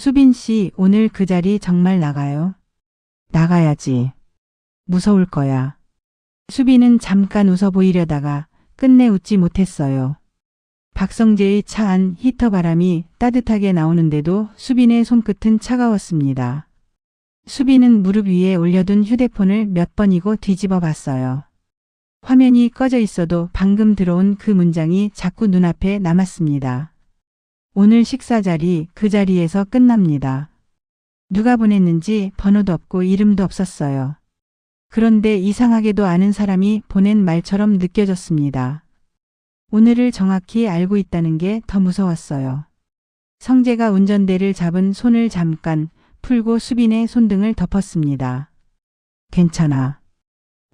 수빈 씨, 오늘 그 자리 정말 나가요? 나가야지. 무서울 거야. 수빈은 잠깐 웃어 보이려다가 끝내 웃지 못했어요. 박성재의 차 안 히터 바람이 따뜻하게 나오는데도 수빈의 손끝은 차가웠습니다. 수빈은 무릎 위에 올려둔 휴대폰을 몇 번이고 뒤집어 봤어요. 화면이 꺼져 있어도 방금 들어온 그 문장이 자꾸 눈앞에 남았습니다. 오늘 식사 자리 그 자리에서 끝납니다. 누가 보냈는지 번호도 없고 이름도 없었어요. 그런데 이상하게도 아는 사람이 보낸 말처럼 느껴졌습니다. 오늘을 정확히 알고 있다는 게 더 무서웠어요. 성재가 운전대를 잡은 손을 잠깐 풀고 수빈의 손등을 덮었습니다. 괜찮아.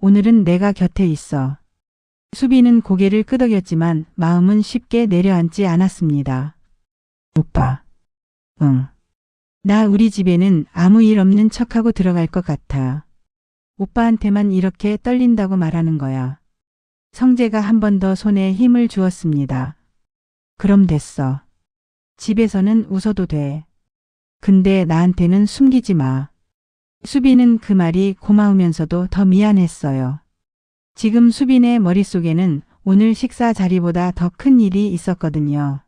오늘은 내가 곁에 있어. 수빈은 고개를 끄덕였지만 마음은 쉽게 내려앉지 않았습니다. 오빠. 응. 나 우리 집에는 아무 일 없는 척하고 들어갈 것 같아. 오빠한테만 이렇게 떨린다고 말하는 거야. 성재가 한 번 더 손에 힘을 주었습니다. 그럼 됐어. 집에서는 웃어도 돼. 근데 나한테는 숨기지 마. 수빈은 그 말이 고마우면서도 더 미안했어요. 지금 수빈의 머릿속에는 오늘 식사 자리보다 더 큰 일이 있었거든요.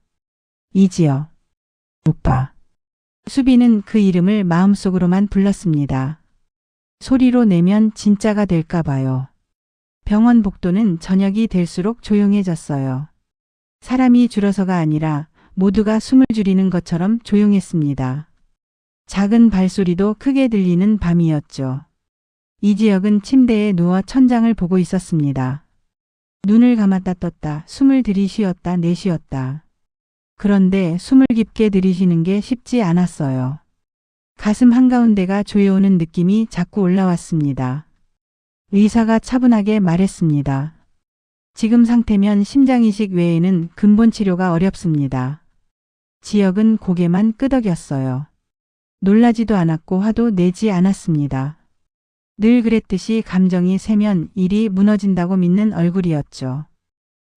이지여. 오빠. 수빈은 그 이름을 마음속으로만 불렀습니다. 소리로 내면 진짜가 될까 봐요. 병원 복도는 저녁이 될수록 조용해졌어요. 사람이 줄어서가 아니라 모두가 숨을 줄이는 것처럼 조용했습니다. 작은 발소리도 크게 들리는 밤이었죠. 이지혁은 침대에 누워 천장을 보고 있었습니다. 눈을 감았다 떴다, 숨을 들이쉬었다 내쉬었다. 그런데 숨을 깊게 들이쉬는 게 쉽지 않았어요. 가슴 한가운데가 조여오는 느낌이 자꾸 올라왔습니다. 의사가 차분하게 말했습니다. 지금 상태면 심장이식 외에는 근본 치료가 어렵습니다. 지혁은 고개만 끄덕였어요. 놀라지도 않았고 화도 내지 않았습니다. 늘 그랬듯이 감정이 세면 일이 무너진다고 믿는 얼굴이었죠.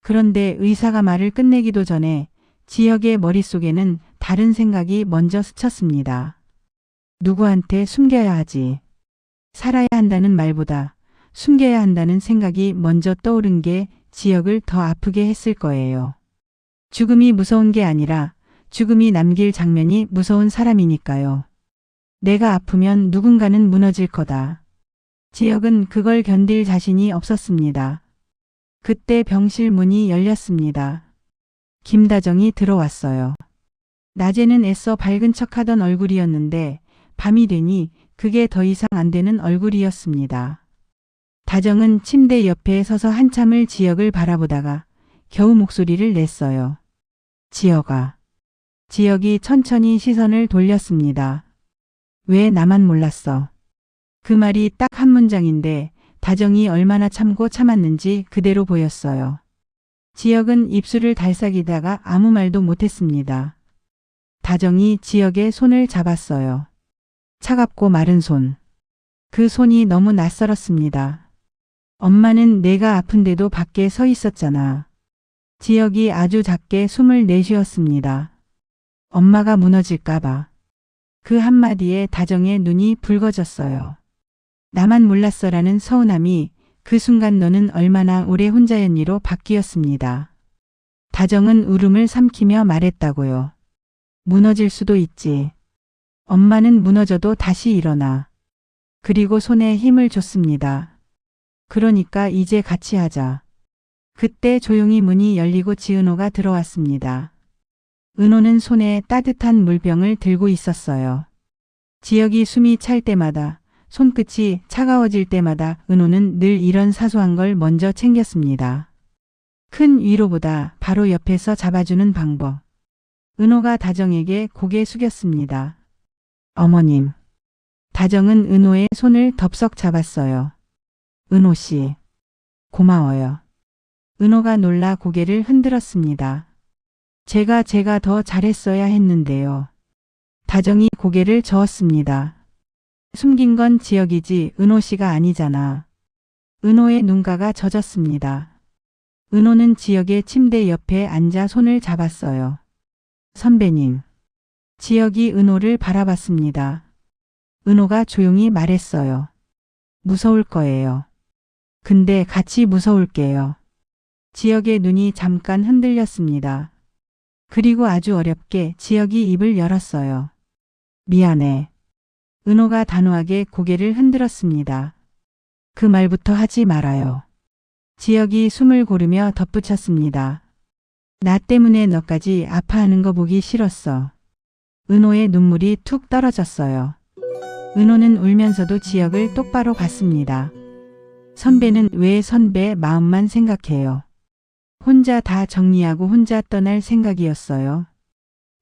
그런데 의사가 말을 끝내기도 전에 지혁의 머릿속에는 다른 생각이 먼저 스쳤습니다. 누구한테 숨겨야 하지. 살아야 한다는 말보다 숨겨야 한다는 생각이 먼저 떠오른 게 지혁을 더 아프게 했을 거예요. 죽음이 무서운 게 아니라 죽음이 남길 장면이 무서운 사람이니까요. 내가 아프면 누군가는 무너질 거다. 지혁은 그걸 견딜 자신이 없었습니다. 그때 병실 문이 열렸습니다. 김다정이 들어왔어요. 낮에는 애써 밝은 척하던 얼굴이었는데 밤이 되니 그게 더 이상 안 되는 얼굴이었습니다. 다정은 침대 옆에 서서 한참을 지혁을 바라보다가 겨우 목소리를 냈어요. 지혁아. 지혁이 천천히 시선을 돌렸습니다. 왜 나만 몰랐어? 그 말이 딱 한 문장인데 다정이 얼마나 참고 참았는지 그대로 보였어요. 지혁은 입술을 달싹이다가 아무 말도 못했습니다. 다정이 지혁의 손을 잡았어요. 차갑고 마른 손. 그 손이 너무 낯설었습니다. 엄마는 내가 아픈데도 밖에 서 있었잖아. 지혁이 아주 작게 숨을 내쉬었습니다. 엄마가 무너질까봐. 그 한마디에 다정의 눈이 붉어졌어요. 나만 몰랐어라는 서운함이 그 순간 너는 얼마나 오래 혼자였니로 바뀌었습니다. 다정은 울음을 삼키며 말했다고요. 무너질 수도 있지. 엄마는 무너져도 다시 일어나. 그리고 손에 힘을 줬습니다. 그러니까 이제 같이 하자. 그때 조용히 문이 열리고 지은호가 들어왔습니다. 은호는 손에 따뜻한 물병을 들고 있었어요. 지혁이 숨이 찰 때마다 손끝이 차가워질 때마다 은호는 늘 이런 사소한 걸 먼저 챙겼습니다. 큰 위로보다 바로 옆에서 잡아주는 방법. 은호가 다정에게 고개 숙였습니다. 어머님. 다정은 은호의 손을 덥석 잡았어요. 은호 씨. 고마워요. 은호가 놀라 고개를 흔들었습니다. 제가 더 잘했어야 했는데요. 다정이 고개를 저었습니다. 숨긴 건 지혁이지 은호 씨가 아니잖아. 은호의 눈가가 젖었습니다. 은호는 지혁의 침대 옆에 앉아 손을 잡았어요. 선배님. 지혁이 은호를 바라봤습니다. 은호가 조용히 말했어요. 무서울 거예요. 근데 같이 무서울게요. 지혁의 눈이 잠깐 흔들렸습니다. 그리고 아주 어렵게 지혁이 입을 열었어요. 미안해. 은호가 단호하게 고개를 흔들었습니다. 그 말부터 하지 말아요. 지혁이 숨을 고르며 덧붙였습니다. 나 때문에 너까지 아파하는 거 보기 싫었어. 은호의 눈물이 툭 떨어졌어요. 은호는 울면서도 지혁을 똑바로 봤습니다. 선배는 왜 선배 마음만 생각해요? 혼자 다 정리하고 혼자 떠날 생각이었어요.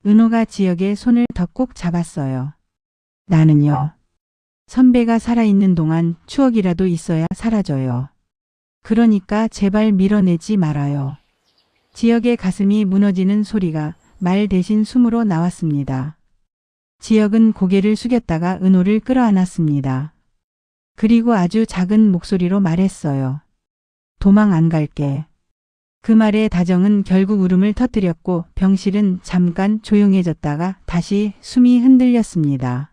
은호가 지혁의 손을 더 꼭 잡았어요. 나는요. 선배가 살아있는 동안 추억이라도 있어야 사라져요. 그러니까 제발 밀어내지 말아요. 지혁의 가슴이 무너지는 소리가 말 대신 숨으로 나왔습니다. 지혁은 고개를 숙였다가 은호를 끌어안았습니다. 그리고 아주 작은 목소리로 말했어요. 도망 안 갈게. 그 말에 다정은 결국 울음을 터뜨렸고 병실은 잠깐 조용해졌다가 다시 숨이 흔들렸습니다.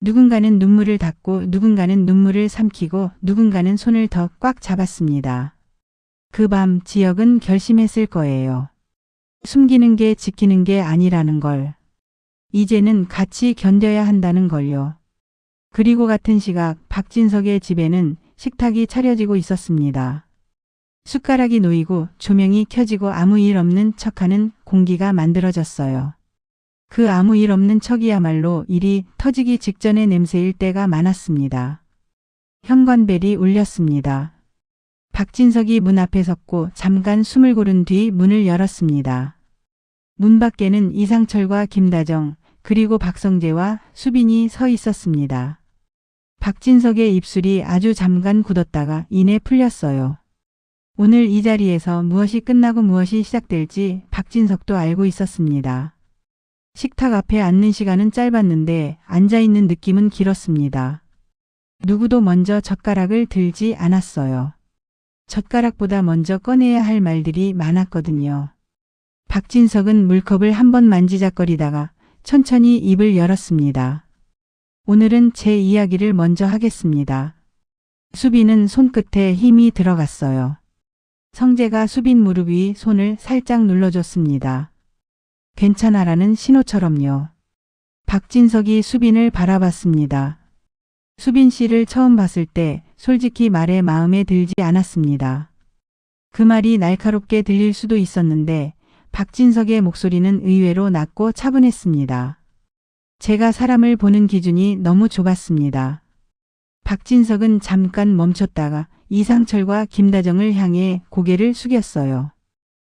누군가는 눈물을 닦고 누군가는 눈물을 삼키고 누군가는 손을 더 꽉 잡았습니다. 그 밤 지혁은 결심했을 거예요. 숨기는 게 지키는 게 아니라는 걸. 이제는 같이 견뎌야 한다는 걸요. 그리고 같은 시각 박진석의 집에는 식탁이 차려지고 있었습니다. 숟가락이 놓이고 조명이 켜지고 아무 일 없는 척하는 공기가 만들어졌어요. 그 아무 일 없는 척이야말로 일이 터지기 직전의 냄새일 때가 많았습니다. 현관벨이 울렸습니다. 박진석이 문 앞에 섰고 잠깐 숨을 고른 뒤 문을 열었습니다. 문 밖에는 이상철과 김다정 그리고 박성재와 수빈이 서 있었습니다. 박진석의 입술이 아주 잠깐 굳었다가 이내 풀렸어요. 오늘 이 자리에서 무엇이 끝나고 무엇이 시작될지 박진석도 알고 있었습니다. 식탁 앞에 앉는 시간은 짧았는데 앉아있는 느낌은 길었습니다. 누구도 먼저 젓가락을 들지 않았어요. 젓가락보다 먼저 꺼내야 할 말들이 많았거든요. 박진석은 물컵을 한번 만지작거리다가 천천히 입을 열었습니다. 오늘은 제 이야기를 먼저 하겠습니다. 수빈은 손끝에 힘이 들어갔어요. 성재가 수빈 무릎 위 손을 살짝 눌러줬습니다. 괜찮아라는 신호처럼요. 박진석이 수빈을 바라봤습니다. 수빈 씨를 처음 봤을 때 솔직히 말해 마음에 들지 않았습니다. 그 말이 날카롭게 들릴 수도 있었는데 박진석의 목소리는 의외로 낮고 차분했습니다. 제가 사람을 보는 기준이 너무 좁았습니다. 박진석은 잠깐 멈췄다가 이상철과 김다정을 향해 고개를 숙였어요.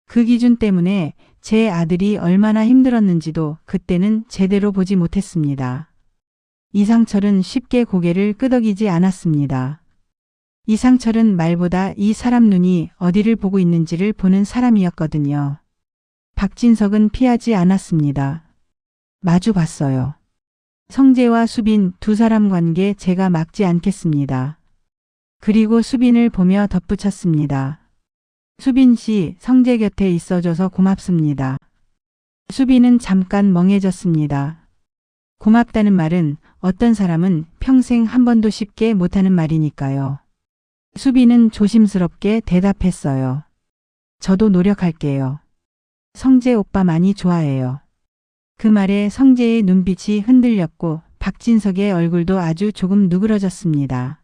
그 기준 때문에 제 아들이 얼마나 힘들었는지도 그때는 제대로 보지 못했습니다. 이상철은 쉽게 고개를 끄덕이지 않았습니다. 이상철은 말보다 이 사람 눈이 어디를 보고 있는지를 보는 사람이었거든요. 박진석은 피하지 않았습니다. 마주 봤어요. 성재와 수빈 두 사람 관계 제가 막지 않겠습니다. 그리고 수빈을 보며 덧붙였습니다. 수빈 씨, 성재 곁에 있어줘서 고맙습니다. 수빈은 잠깐 멍해졌습니다. 고맙다는 말은 어떤 사람은 평생 한 번도 쉽게 못하는 말이니까요. 수빈은 조심스럽게 대답했어요. 저도 노력할게요. 성재 오빠 많이 좋아해요. 그 말에 성재의 눈빛이 흔들렸고 박진석의 얼굴도 아주 조금 누그러졌습니다.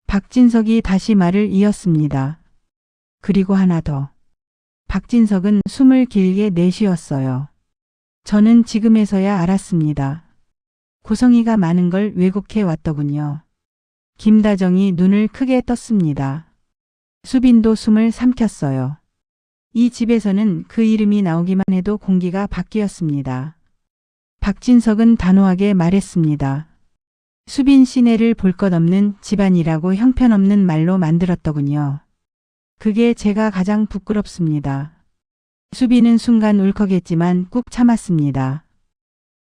박진석이 다시 말을 이었습니다. 그리고 하나 더. 박진석은 숨을 길게 내쉬었어요. 저는 지금에서야 알았습니다. 고성이가 많은 걸 왜곡해 왔더군요. 김다정이 눈을 크게 떴습니다. 수빈도 숨을 삼켰어요. 이 집에서는 그 이름이 나오기만 해도 공기가 바뀌었습니다. 박진석은 단호하게 말했습니다. 수빈 씨네를 볼 것 없는 집안이라고 형편없는 말로 만들었더군요. 그게 제가 가장 부끄럽습니다. 수빈은 순간 울컥했지만 꾹 참았습니다.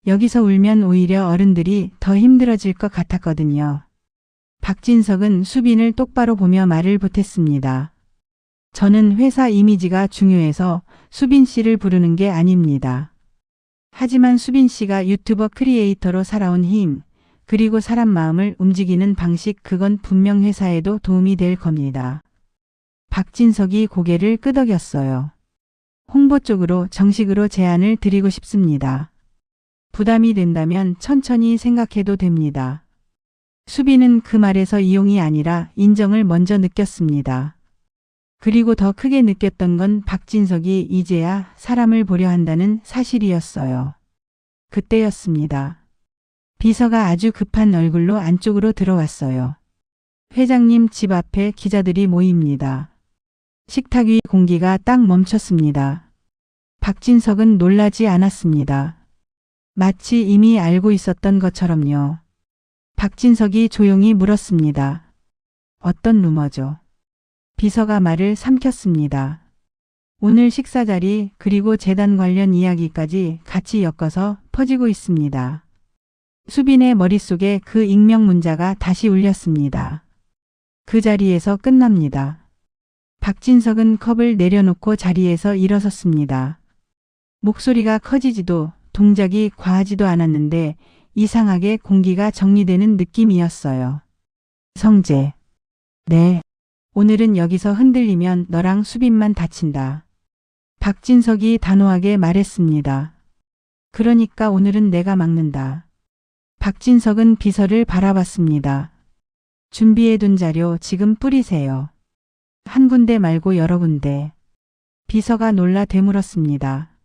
여기서 울면 오히려 어른들이 더 힘들어질 것 같았거든요. 박진석은 수빈을 똑바로 보며 말을 보탰습니다. 저는 회사 이미지가 중요해서 수빈 씨를 부르는 게 아닙니다. 하지만 수빈 씨가 유튜버 크리에이터로 살아온 힘, 그리고 사람 마음을 움직이는 방식, 그건 분명 회사에도 도움이 될 겁니다. 박진석이 고개를 끄덕였어요. 홍보 쪽으로 정식으로 제안을 드리고 싶습니다. 부담이 된다면 천천히 생각해도 됩니다. 수빈은 그 말에서 이용이 아니라 인정을 먼저 느꼈습니다. 그리고 더 크게 느꼈던 건 박진석이 이제야 사람을 보려 한다는 사실이었어요. 그때였습니다. 비서가 아주 급한 얼굴로 안쪽으로 들어왔어요. 회장님 집 앞에 기자들이 모입니다. 식탁 위 공기가 딱 멈췄습니다. 박진석은 놀라지 않았습니다. 마치 이미 알고 있었던 것처럼요. 박진석이 조용히 물었습니다. 어떤 루머죠? 비서가 말을 삼켰습니다. 오늘 식사 자리 그리고 재단 관련 이야기까지 같이 엮어서 퍼지고 있습니다. 수빈의 머릿속에 그 익명 문자가 다시 울렸습니다. 그 자리에서 끝납니다. 박진석은 컵을 내려놓고 자리에서 일어섰습니다. 목소리가 커지지도 동작이 과하지도 않았는데 이상하게 공기가 정리되는 느낌이었어요. 성재. 네. 오늘은 여기서 흔들리면 너랑 수빈만 다친다. 박진석이 단호하게 말했습니다. 그러니까 오늘은 내가 막는다. 박진석은 비서를 바라봤습니다. 준비해둔 자료 지금 뿌리세요. 한 군데 말고 여러 군데. 비서가 놀라 되물었습니다.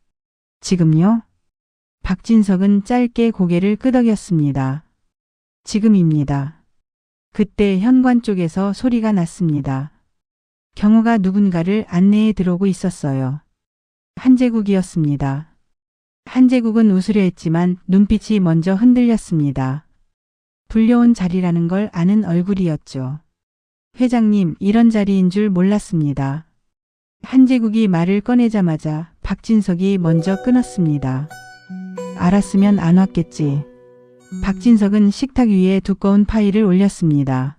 지금요? 박진석은 짧게 고개를 끄덕였습니다. 지금입니다. 그때 현관 쪽에서 소리가 났습니다. 경호가 누군가를 안내해 들어오고 있었어요. 한재국이었습니다. 한재국은 웃으려 했지만 눈빛이 먼저 흔들렸습니다. 불려온 자리라는 걸 아는 얼굴이었죠. 회장님, 이런 자리인 줄 몰랐습니다. 한재국이 말을 꺼내자마자 박진석이 먼저 끊었습니다. 알았으면 안 왔겠지. 박진석은 식탁 위에 두꺼운 파일을 올렸습니다.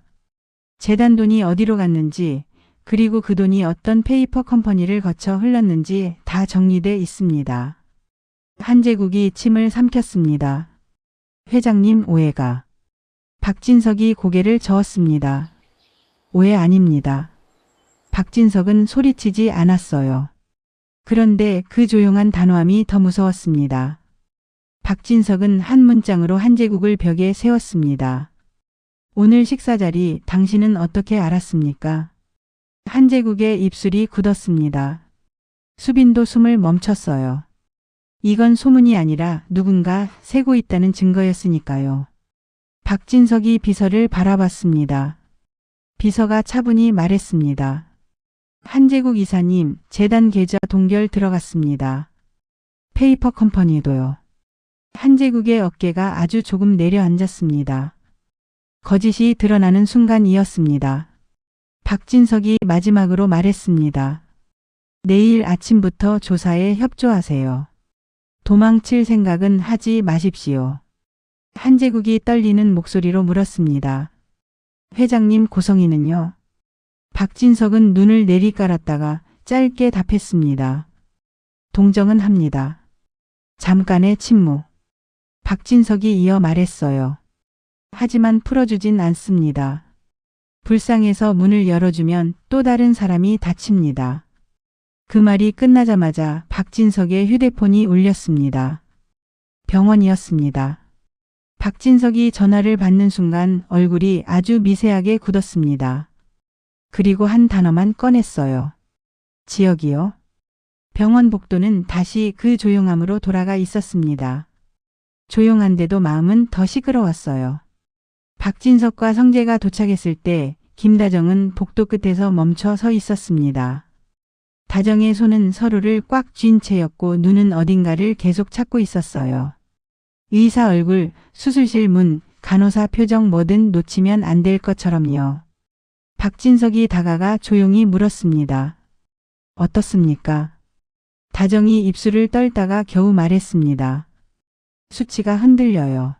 재단 돈이 어디로 갔는지, 그리고 그 돈이 어떤 페이퍼 컴퍼니를 거쳐 흘렀는지 다 정리돼 있습니다. 한재국이 침을 삼켰습니다. 회장님, 오해가. 박진석이 고개를 저었습니다. 오해 아닙니다. 박진석은 소리치지 않았어요. 그런데 그 조용한 단호함이 더 무서웠습니다. 박진석은 한 문장으로 한재국을 벽에 세웠습니다. 오늘 식사 자리 당신은 어떻게 알았습니까? 한재국의 입술이 굳었습니다. 수빈도 숨을 멈췄어요. 이건 소문이 아니라 누군가 세고 있다는 증거였으니까요. 박진석이 비서를 바라봤습니다. 비서가 차분히 말했습니다. 한재국 이사님, 재단 계좌 동결 들어갔습니다. 페이퍼 컴퍼니도요. 한재국의 어깨가 아주 조금 내려앉았습니다. 거짓이 드러나는 순간이었습니다. 박진석이 마지막으로 말했습니다. 내일 아침부터 조사에 협조하세요. 도망칠 생각은 하지 마십시오. 한재국이 떨리는 목소리로 물었습니다. 회장님, 고성희는요? 박진석은 눈을 내리깔았다가 짧게 답했습니다. 동정은 합니다. 잠깐의 침묵. 박진석이 이어 말했어요. 하지만 풀어주진 않습니다. 불쌍해서 문을 열어주면 또 다른 사람이 다칩니다. 그 말이 끝나자마자 박진석의 휴대폰이 울렸습니다. 병원이었습니다. 박진석이 전화를 받는 순간 얼굴이 아주 미세하게 굳었습니다. 그리고 한 단어만 꺼냈어요. 지역이요? 병원 복도는 다시 그 조용함으로 돌아가 있었습니다. 조용한데도 마음은 더 시끄러웠어요. 박진석과 성재가 도착했을 때 김다정은 복도 끝에서 멈춰 서 있었습니다. 다정의 손은 서로를 꽉 쥔 채였고 눈은 어딘가를 계속 찾고 있었어요. 의사 얼굴, 수술실 문, 간호사 표정, 뭐든 놓치면 안 될 것처럼요. 박진석이 다가가 조용히 물었습니다. 어떻습니까? 다정이 입술을 떨다가 겨우 말했습니다. 수치가 흔들려요.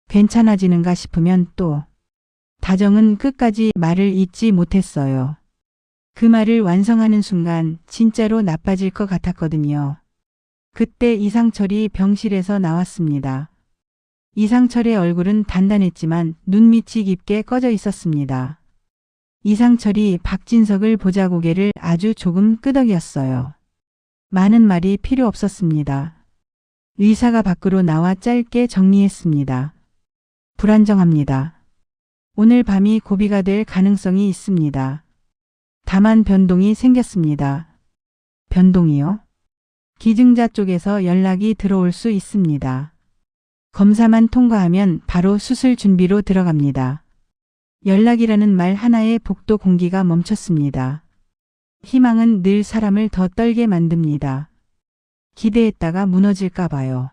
괜찮아지는가 싶으면 또. 다정은 끝까지 말을 잇지 못했어요. 그 말을 완성하는 순간 진짜로 나빠질 것 같았거든요. 그때 이상철이 병실에서 나왔습니다. 이상철의 얼굴은 단단했지만 눈밑이 깊게 꺼져 있었습니다. 이상철이 박진석을 보자 고개를 아주 조금 끄덕였어요. 많은 말이 필요 없었습니다. 의사가 밖으로 나와 짧게 정리했습니다. 불안정합니다. 오늘 밤이 고비가 될 가능성이 있습니다. 다만 변동이 생겼습니다. 변동이요? 기증자 쪽에서 연락이 들어올 수 있습니다. 검사만 통과하면 바로 수술 준비로 들어갑니다. 연락이라는 말 하나에 복도 공기가 멈췄습니다. 희망은 늘 사람을 더 떨게 만듭니다. 기대했다가 무너질까 봐요.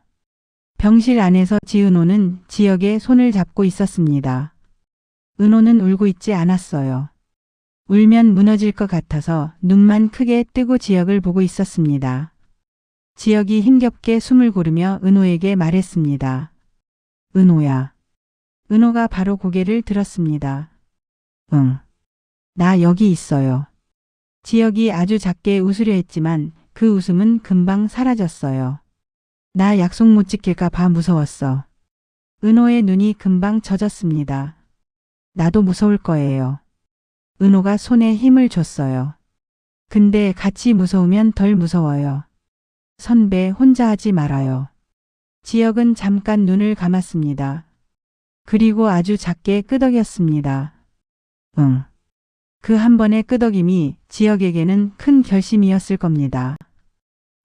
병실 안에서 지은호는 지역의 손을 잡고 있었습니다. 은호는 울고 있지 않았어요. 울면 무너질 것 같아서 눈만 크게 뜨고 지역을 보고 있었습니다. 지역이 힘겹게 숨을 고르며 은호에게 말했습니다. 은호야. 은호가 바로 고개를 들었습니다. 응. 나 여기 있어요. 지역이 아주 작게 웃으려 했지만 그 웃음은 금방 사라졌어요. 나 약속 못 지킬까 봐 무서웠어. 은호의 눈이 금방 젖었습니다. 나도 무서울 거예요. 은호가 손에 힘을 줬어요. 근데 같이 무서우면 덜 무서워요. 선배 혼자 하지 말아요. 지역은 잠깐 눈을 감았습니다. 그리고 아주 작게 끄덕였습니다. 응. 그 한 번의 끄덕임이 지역에게는 큰 결심이었을 겁니다.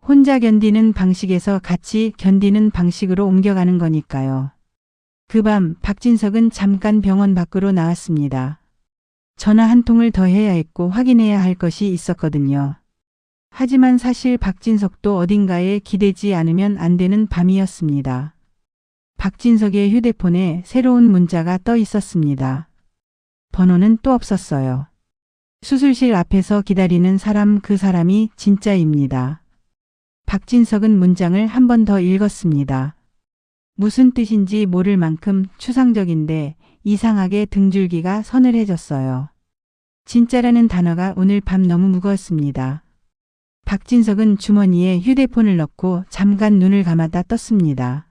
혼자 견디는 방식에서 같이 견디는 방식으로 옮겨가는 거니까요. 그 밤 박진석은 잠깐 병원 밖으로 나왔습니다. 전화 한 통을 더 해야 했고 확인해야 할 것이 있었거든요. 하지만 사실 박진석도 어딘가에 기대지 않으면 안 되는 밤이었습니다. 박진석의 휴대폰에 새로운 문자가 떠 있었습니다. 번호는 또 없었어요. 수술실 앞에서 기다리는 사람, 그 사람이 진짜입니다. 박진석은 문장을 한 번 더 읽었습니다. 무슨 뜻인지 모를 만큼 추상적인데 이상하게 등줄기가 서늘해졌어요. 진짜라는 단어가 오늘 밤 너무 무거웠습니다. 박진석은 주머니에 휴대폰을 넣고 잠깐 눈을 감았다 떴습니다.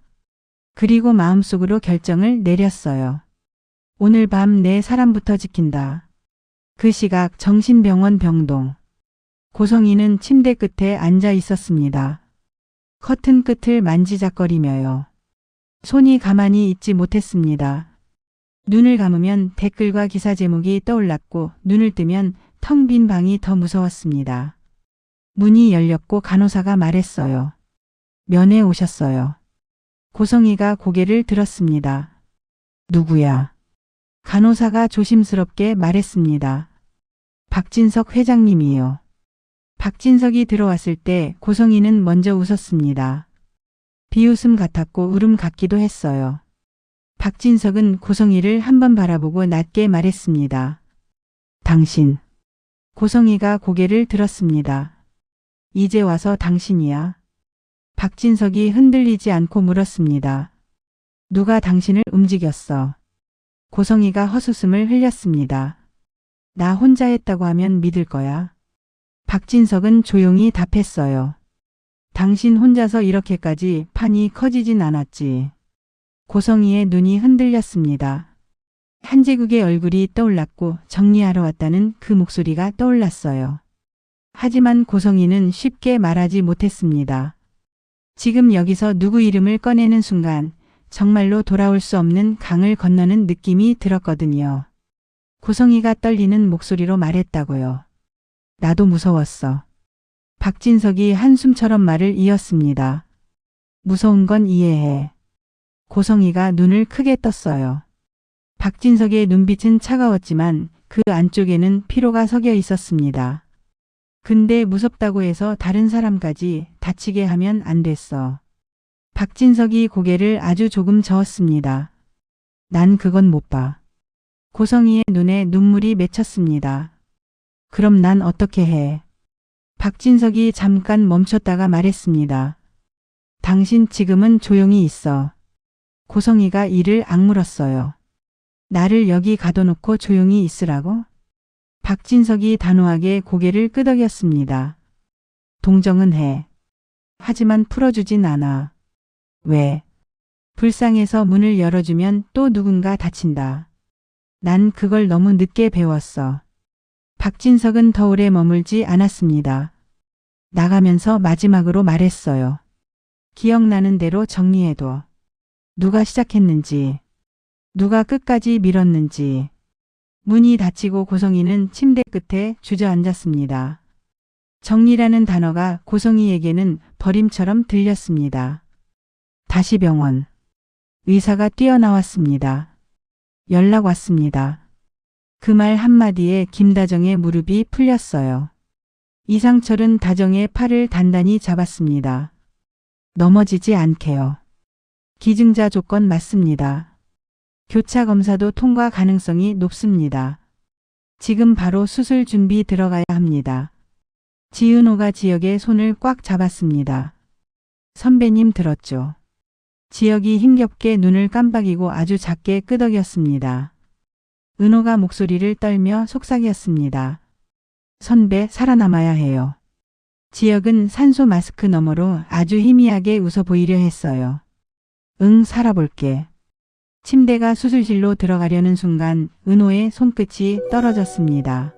그리고 마음속으로 결정을 내렸어요. 오늘 밤 내 사람부터 지킨다. 그 시각 정신병원 병동. 고성이는 침대 끝에 앉아 있었습니다. 커튼 끝을 만지작거리며요. 손이 가만히 있지 못했습니다. 눈을 감으면 댓글과 기사 제목이 떠올랐고 눈을 뜨면 텅 빈 방이 더 무서웠습니다. 문이 열렸고 간호사가 말했어요. 면회 오셨어요. 고성이가 고개를 들었습니다. 누구야? 간호사가 조심스럽게 말했습니다. 박진석 회장님이요. 박진석이 들어왔을 때 고성이는 먼저 웃었습니다. 비웃음 같았고 울음 같기도 했어요. 박진석은 고성이를 한번 바라보고 낮게 말했습니다. 당신. 고성이가 고개를 들었습니다. 이제 와서 당신이야? 박진석이 흔들리지 않고 물었습니다. 누가 당신을 움직였어? 고성이가 헛웃음을 흘렸습니다. 나 혼자 했다고 하면 믿을 거야? 박진석은 조용히 답했어요. 당신 혼자서 이렇게까지 판이 커지진 않았지. 고성이의 눈이 흔들렸습니다. 한재국의 얼굴이 떠올랐고 정리하러 왔다는 그 목소리가 떠올랐어요. 하지만 고성이는 쉽게 말하지 못했습니다. 지금 여기서 누구 이름을 꺼내는 순간 정말로 돌아올 수 없는 강을 건너는 느낌이 들었거든요. 고성이가 떨리는 목소리로 말했다고요. 나도 무서웠어. 박진석이 한숨처럼 말을 이었습니다. 무서운 건 이해해. 고성이가 눈을 크게 떴어요. 박진석의 눈빛은 차가웠지만 그 안쪽에는 피로가 섞여 있었습니다. 근데 무섭다고 해서 다른 사람까지 다치게 하면 안 됐어. 박진석이 고개를 아주 조금 저었습니다. 난 그건 못 봐. 고성이의 눈에 눈물이 맺혔습니다. 그럼 난 어떻게 해? 박진석이 잠깐 멈췄다가 말했습니다. 당신 지금은 조용히 있어. 고성이가 이를 악물었어요. 나를 여기 가둬놓고 조용히 있으라고? 박진석이 단호하게 고개를 끄덕였습니다. 동정은 해. 하지만 풀어주진 않아. 왜? 불쌍해서 문을 열어주면 또 누군가 다친다. 난 그걸 너무 늦게 배웠어. 박진석은 더 오래 머물지 않았습니다. 나가면서 마지막으로 말했어요. 기억나는 대로 정리해둬. 누가 시작했는지, 누가 끝까지 밀었는지. 문이 닫히고 고성이는 침대 끝에 주저앉았습니다. 정리라는 단어가 고성이에게는 버림처럼 들렸습니다. 다시 병원. 의사가 뛰어나왔습니다. 연락 왔습니다. 그 말 한마디에 김다정의 무릎이 풀렸어요. 이상철은 다정의 팔을 단단히 잡았습니다. 넘어지지 않게요. 기증자 조건 맞습니다. 교차 검사도 통과 가능성이 높습니다. 지금 바로 수술 준비 들어가야 합니다. 지은호가 지역의 손을 꽉 잡았습니다. 선배님 들었죠? 지역이 힘겹게 눈을 깜빡이고 아주 작게 끄덕였습니다. 은호가 목소리를 떨며 속삭였습니다. 선배 살아남아야 해요. 지역은 산소 마스크 너머로 아주 희미하게 웃어 보이려 했어요. 응, 살아볼게. 침대가 수술실로 들어가려는 순간 은호의 손끝이 떨어졌습니다.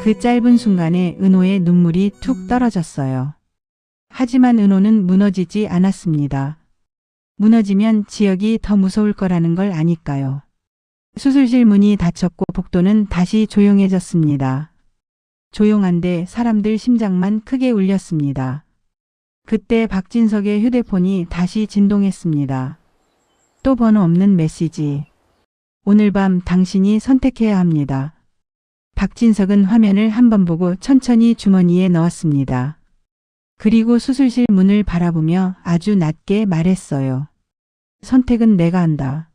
그 짧은 순간에 은호의 눈물이 툭 떨어졌어요. 하지만 은호는 무너지지 않았습니다. 무너지면 지역이 더 무서울 거라는 걸 아니까요. 수술실 문이 닫혔고 복도는 다시 조용해졌습니다. 조용한데 사람들 심장만 크게 울렸습니다. 그때 박진석의 휴대폰이 다시 진동했습니다. 또 번호 없는 메시지. 오늘 밤 당신이 선택해야 합니다. 박진석은 화면을 한번 보고 천천히 주머니에 넣었습니다. 그리고 수술실 문을 바라보며 아주 낮게 말했어요. 선택은 내가 한다.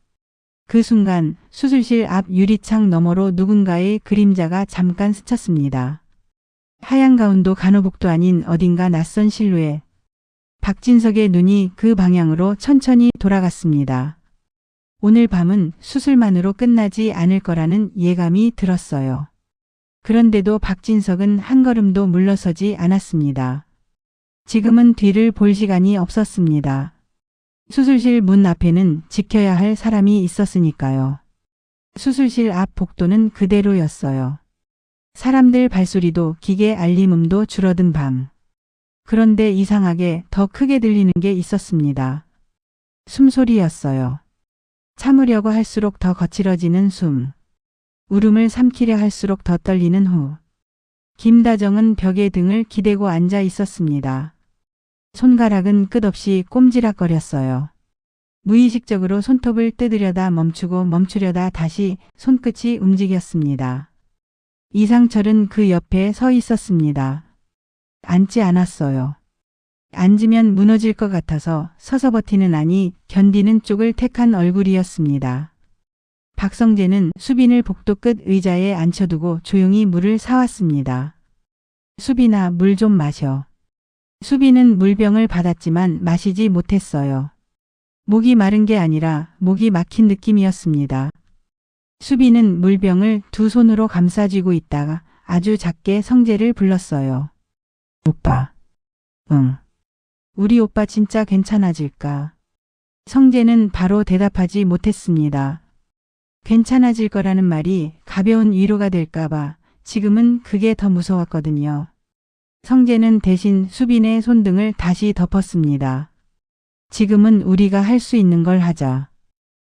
그 순간 수술실 앞 유리창 너머로 누군가의 그림자가 잠깐 스쳤습니다. 하얀 가운도 간호복도 아닌 어딘가 낯선 실루엣. 박진석의 눈이 그 방향으로 천천히 돌아갔습니다. 오늘 밤은 수술만으로 끝나지 않을 거라는 예감이 들었어요. 그런데도 박진석은 한 걸음도 물러서지 않았습니다. 지금은 뒤를 볼 시간이 없었습니다. 수술실 문 앞에는 지켜야 할 사람이 있었으니까요. 수술실 앞 복도는 그대로였어요. 사람들 발소리도 기계 알림음도 줄어든 밤. 그런데 이상하게 더 크게 들리는 게 있었습니다. 숨소리였어요. 참으려고 할수록 더 거칠어지는 숨. 울음을 삼키려 할수록 더 떨리는 후. 김다정은 벽에 등을 기대고 앉아 있었습니다. 손가락은 끝없이 꼼지락거렸어요. 무의식적으로 손톱을 뜯으려다 멈추고 멈추려다 다시 손끝이 움직였습니다. 이상철은 그 옆에 서 있었습니다. 앉지 않았어요. 앉으면 무너질 것 같아서 서서 버티는 아니 견디는 쪽을 택한 얼굴이었습니다. 박성재는 수빈을 복도 끝 의자에 앉혀두고 조용히 물을 사왔습니다. 수빈아, 물 좀 마셔. 수빈은 물병을 받았지만 마시지 못했어요. 목이 마른 게 아니라 목이 막힌 느낌이었습니다. 수빈은 물병을 두 손으로 감싸쥐고 있다가 아주 작게 성재를 불렀어요. 오빠. 응. 우리 오빠 진짜 괜찮아질까? 성재는 바로 대답하지 못했습니다. 괜찮아질 거라는 말이 가벼운 위로가 될까봐 지금은 그게 더 무서웠거든요. 성재는 대신 수빈의 손등을 다시 덮었습니다. 지금은 우리가 할 수 있는 걸 하자.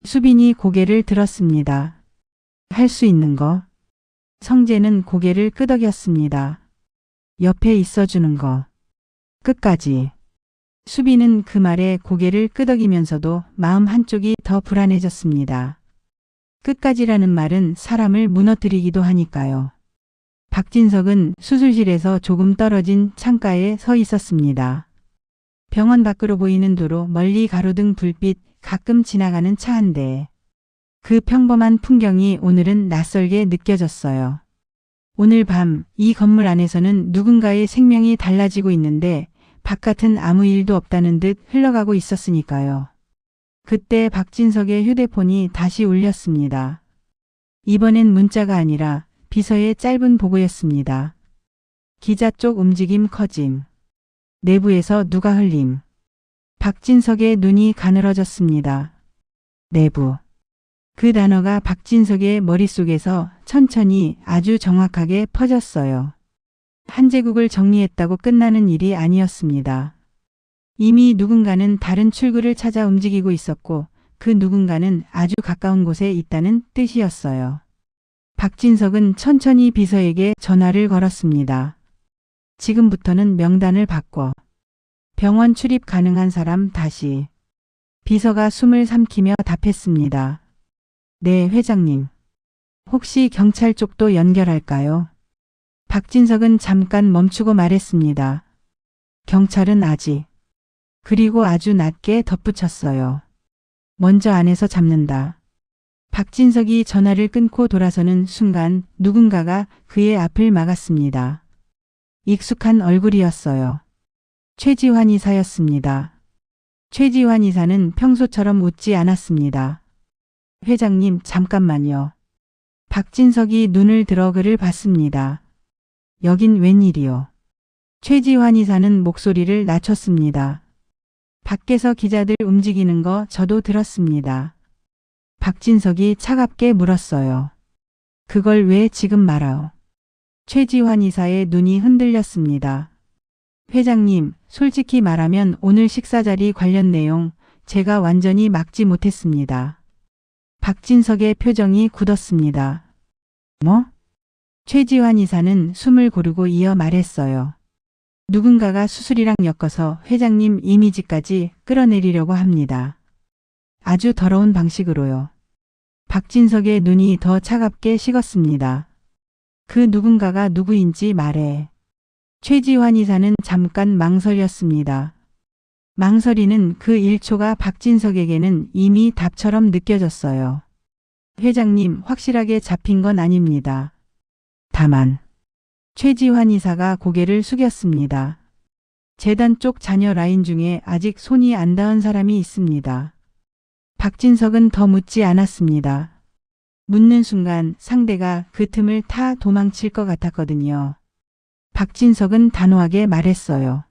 수빈이 고개를 들었습니다. 할 수 있는 거? 성재는 고개를 끄덕였습니다. 옆에 있어주는 거. 끝까지. 수빈은 그 말에 고개를 끄덕이면서도 마음 한쪽이 더 불안해졌습니다. 끝까지라는 말은 사람을 무너뜨리기도 하니까요. 박진석은 수술실에서 조금 떨어진 창가에 서 있었습니다. 병원 밖으로 보이는 도로, 멀리 가로등 불빛, 가끔 지나가는 차 한 대. 그 평범한 풍경이 오늘은 낯설게 느껴졌어요. 오늘 밤 이 건물 안에서는 누군가의 생명이 달라지고 있는데 바깥은 아무 일도 없다는 듯 흘러가고 있었으니까요. 그때 박진석의 휴대폰이 다시 울렸습니다. 이번엔 문자가 아니라 비서의 짧은 보고였습니다. 기자 쪽 움직임 커짐. 내부에서 누가 흘림. 박진석의 눈이 가늘어졌습니다. 내부. 그 단어가 박진석의 머릿속에서 천천히 아주 정확하게 퍼졌어요. 한제국을 정리했다고 끝나는 일이 아니었습니다. 이미 누군가는 다른 출구를 찾아 움직이고 있었고 그 누군가는 아주 가까운 곳에 있다는 뜻이었어요. 박진석은 천천히 비서에게 전화를 걸었습니다. 지금부터는 명단을 바꿔. 병원 출입 가능한 사람 다시. 비서가 숨을 삼키며 답했습니다. 네, 회장님. 혹시 경찰 쪽도 연결할까요? 박진석은 잠깐 멈추고 말했습니다. 경찰은 아직. 그리고 아주 낮게 덧붙였어요. 먼저 안에서 잡는다. 박진석이 전화를 끊고 돌아서는 순간 누군가가 그의 앞을 막았습니다. 익숙한 얼굴이었어요. 최지환 이사였습니다. 최지환 이사는 평소처럼 웃지 않았습니다. 회장님, 잠깐만요. 박진석이 눈을 들어 그를 봤습니다. 여긴 웬일이요? 최지환 이사는 목소리를 낮췄습니다. 밖에서 기자들 움직이는 거 저도 들었습니다. 박진석이 차갑게 물었어요. 그걸 왜 지금 말아요? 최지환 이사의 눈이 흔들렸습니다. 회장님, 솔직히 말하면 오늘 식사 자리 관련 내용 제가 완전히 막지 못했습니다. 박진석의 표정이 굳었습니다. 뭐? 최지환 이사는 숨을 고르고 이어 말했어요. 누군가가 수술이랑 엮어서 회장님 이미지까지 끌어내리려고 합니다. 아주 더러운 방식으로요. 박진석의 눈이 더 차갑게 식었습니다. 그 누군가가 누구인지 말해. 최지환 이사는 잠깐 망설였습니다. 망설이는 그 1초가 박진석에게는 이미 답처럼 느껴졌어요. 회장님, 확실하게 잡힌 건 아닙니다. 다만 최지환 이사가 고개를 숙였습니다. 재단 쪽 자녀 라인 중에 아직 손이 안 닿은 사람이 있습니다. 박진석은 더 묻지 않았습니다. 묻는 순간 상대가 그 틈을 타 도망칠 것 같았거든요. 박진석은 단호하게 말했어요.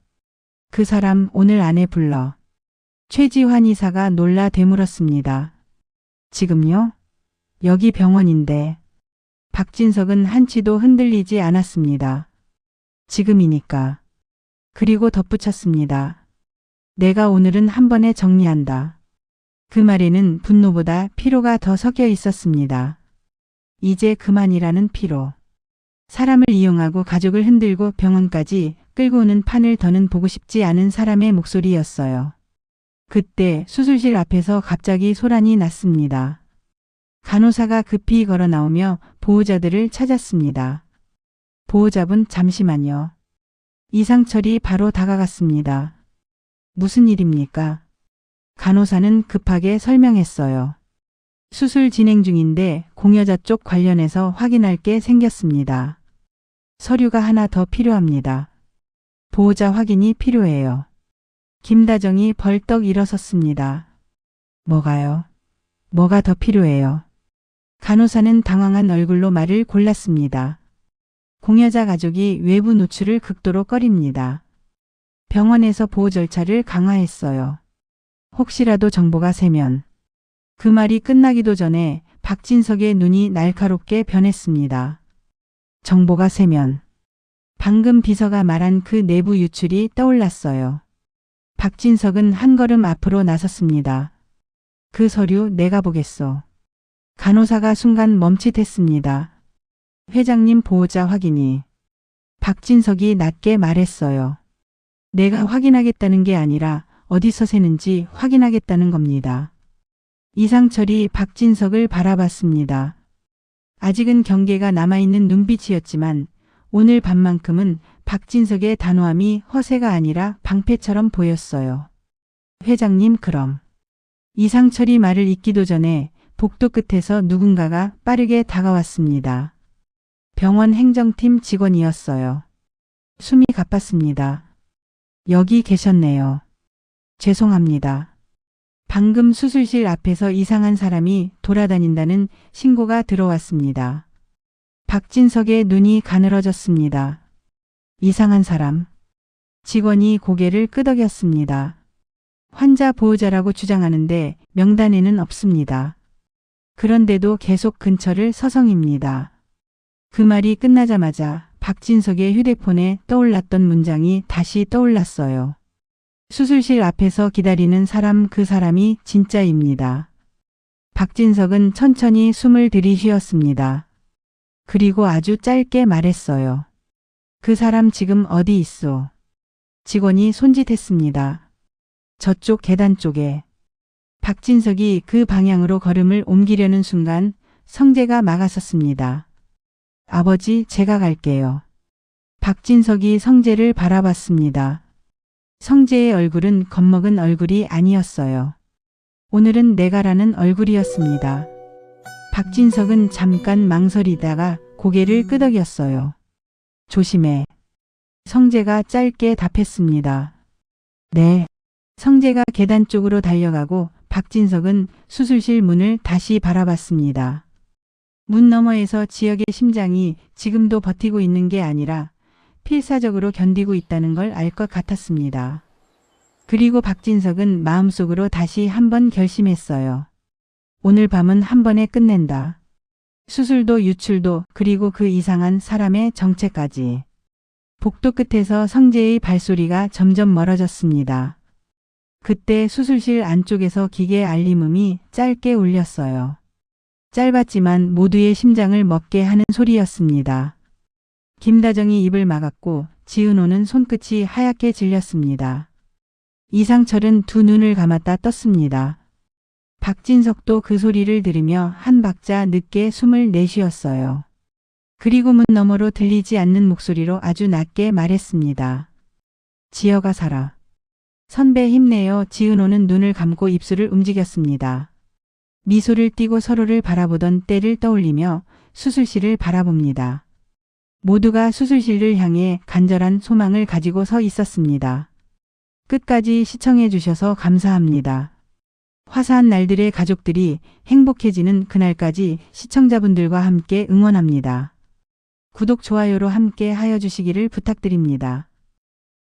그 사람 오늘 안에 불러. 최지환 이사가 놀라 되물었습니다. 지금요? 여기 병원인데. 박진석은 한치도 흔들리지 않았습니다. 지금이니까. 그리고 덧붙였습니다. 내가 오늘은 한 번에 정리한다. 그 말에는 분노보다 피로가 더 섞여 있었습니다. 이제 그만이라는 피로. 사람을 이용하고 가족을 흔들고 병원까지 끌고 오는 판을 더는 보고 싶지 않은 사람의 목소리였어요. 그때 수술실 앞에서 갑자기 소란이 났습니다. 간호사가 급히 걸어 나오며 보호자들을 찾았습니다. 보호자분 잠시만요. 이상철이 바로 다가갔습니다. 무슨 일입니까? 간호사는 급하게 설명했어요. 수술 진행 중인데 공여자 쪽 관련해서 확인할 게 생겼습니다. 서류가 하나 더 필요합니다. 보호자 확인이 필요해요. 김다정이 벌떡 일어섰습니다. 뭐가요? 뭐가 더 필요해요? 간호사는 당황한 얼굴로 말을 골랐습니다. 공여자 가족이 외부 노출을 극도로 꺼립니다. 병원에서 보호 절차를 강화했어요. 혹시라도 정보가 새면. 그 말이 끝나기도 전에 박진석의 눈이 날카롭게 변했습니다. 정보가 새면. 방금 비서가 말한 그 내부 유출이 떠올랐어요. 박진석은 한 걸음 앞으로 나섰습니다. 그 서류 내가 보겠소. 간호사가 순간 멈칫했습니다. 회장님 보호자 확인이. 박진석이 낮게 말했어요. 내가 확인하겠다는 게 아니라 어디서 새는지 확인하겠다는 겁니다. 이상철이 박진석을 바라봤습니다. 아직은 경계가 남아있는 눈빛이었지만 오늘 밤만큼은 박진석의 단호함이 허세가 아니라 방패처럼 보였어요. 회장님 그럼. 이상철이 말을 잇기도 전에 복도 끝에서 누군가가 빠르게 다가왔습니다. 병원 행정팀 직원이었어요. 숨이 가빴습니다. 여기 계셨네요. 죄송합니다. 방금 수술실 앞에서 이상한 사람이 돌아다닌다는 신고가 들어왔습니다. 박진석의 눈이 가늘어졌습니다. 이상한 사람. 직원이 고개를 끄덕였습니다. 환자 보호자라고 주장하는데 명단에는 없습니다. 그런데도 계속 근처를 서성입니다. 그 말이 끝나자마자 박진석의 휴대폰에 떠올랐던 문장이 다시 떠올랐어요. 수술실 앞에서 기다리는 사람, 그 사람이 진짜입니다. 박진석은 천천히 숨을 들이쉬었습니다. 그리고 아주 짧게 말했어요. 그 사람 지금 어디 있어? 직원이 손짓했습니다. 저쪽 계단 쪽에. 박진석이 그 방향으로 걸음을 옮기려는 순간 성재가 막아섰습니다. 아버지, 제가 갈게요. 박진석이 성재를 바라봤습니다. 성재의 얼굴은 겁먹은 얼굴이 아니었어요. 오늘은 내가라는 얼굴이었습니다. 박진석은 잠깐 망설이다가 고개를 끄덕였어요. 조심해. 성재가 짧게 답했습니다. 네. 성재가 계단 쪽으로 달려가고 박진석은 수술실 문을 다시 바라봤습니다. 문 너머에서 지역의 심장이 지금도 버티고 있는 게 아니라 필사적으로 견디고 있다는 걸 알 것 같았습니다. 그리고 박진석은 마음속으로 다시 한번 결심했어요. 오늘 밤은 한 번에 끝낸다. 수술도 유출도 그리고 그 이상한 사람의 정체까지. 복도 끝에서 성재의 발소리가 점점 멀어졌습니다. 그때 수술실 안쪽에서 기계 알림음이 짧게 울렸어요. 짧았지만 모두의 심장을 멎게 하는 소리였습니다. 김다정이 입을 막았고 지은호는 손끝이 하얗게 질렸습니다. 이상철은 두 눈을 감았다 떴습니다. 박진석도 그 소리를 들으며 한 박자 늦게 숨을 내쉬었어요. 그리고 문 너머로 들리지 않는 목소리로 아주 낮게 말했습니다. 지어가 살아. 선배 힘내요. 지은호는 눈을 감고 입술을 움직였습니다. 미소를 띠고 서로를 바라보던 때를 떠올리며 수술실을 바라봅니다. 모두가 수술실을 향해 간절한 소망을 가지고 서 있었습니다. 끝까지 시청해 주셔서 감사합니다. 화사한 날들의 가족들이 행복해지는 그날까지 시청자분들과 함께 응원합니다. 구독, 좋아요로 함께 하여 주시기를 부탁드립니다.